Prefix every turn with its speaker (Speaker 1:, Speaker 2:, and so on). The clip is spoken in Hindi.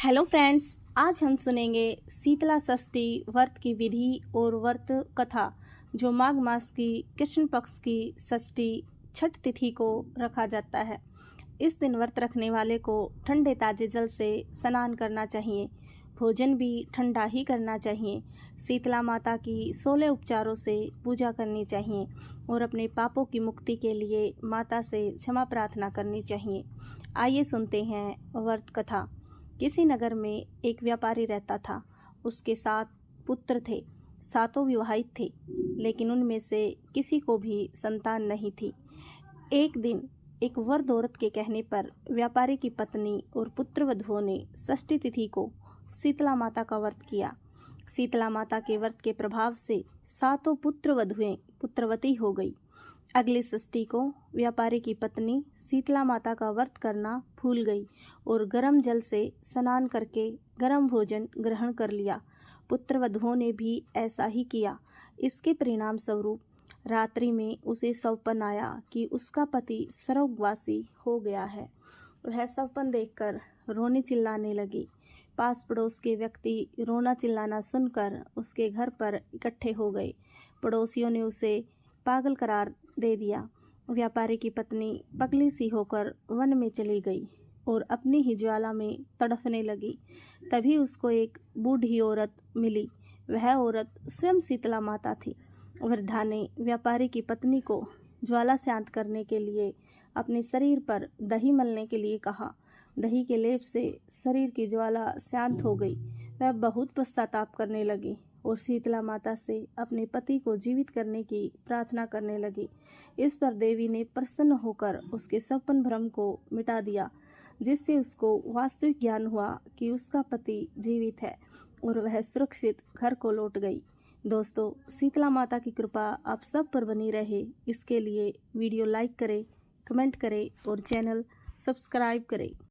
Speaker 1: हेलो फ्रेंड्स, आज हम सुनेंगे शीतला षष्ठी व्रत की विधि और व्रत कथा जो माघ मास की कृष्ण पक्ष की षष्ठी छठ तिथि को रखा जाता है। इस दिन व्रत रखने वाले को ठंडे ताजे जल से स्नान करना चाहिए। भोजन भी ठंडा ही करना चाहिए। शीतला माता की 16 उपचारों से पूजा करनी चाहिए और अपने पापों की मुक्ति के लिए माता से क्षमा प्रार्थना करनी चाहिए। आइए सुनते हैं व्रत कथा। किसी नगर में एक व्यापारी रहता था। उसके 7 पुत्र थे। सातों विवाहित थे, लेकिन उनमें से किसी को भी संतान नहीं थी। एक दिन एक वृद्ध औरत के कहने पर व्यापारी की पत्नी और पुत्रवधुओं ने षष्ठी तिथि को शीतला माता का व्रत किया। शीतला माता के व्रत के प्रभाव से सातों पुत्रवधुएं पुत्रवती हो गई। अगली षष्ठी को व्यापारी की पत्नी शीतला माता का व्रत करना भूल गई और गर्म जल से स्नान करके गर्म भोजन ग्रहण कर लिया। पुत्रवधुओं ने भी ऐसा ही किया। इसके परिणाम स्वरूप रात्रि में उसे सौपन आया कि उसका पति स्वर्गवासी हो गया है। वह सौपन देखकर रोने चिल्लाने लगी। पास पड़ोस के व्यक्ति रोना चिल्लाना सुनकर उसके घर पर इकट्ठे हो गए। पड़ोसियों ने उसे पागल करार दे दिया। व्यापारी की पत्नी पगली सी होकर वन में चली गई और अपनी ही ज्वाला में तड़फने लगी। तभी उसको एक बूढ़ी औरत मिली। वह औरत स्वयं शीतला माता थी। वृद्धा ने व्यापारी की पत्नी को ज्वाला शांत करने के लिए अपने शरीर पर दही मलने के लिए कहा। दही के लेप से शरीर की ज्वाला शांत हो गई। वह बहुत पश्चाताप करने लगी और शीतला माता से अपने पति को जीवित करने की प्रार्थना करने लगी। इस पर देवी ने प्रसन्न होकर उसके सपन भ्रम को मिटा दिया, जिससे उसको वास्तविक ज्ञान हुआ कि उसका पति जीवित है और वह सुरक्षित घर को लौट गई। दोस्तों, शीतला माता की कृपा आप सब पर बनी रहे, इसके लिए वीडियो लाइक करें, कमेंट करें और चैनल सब्सक्राइब करें।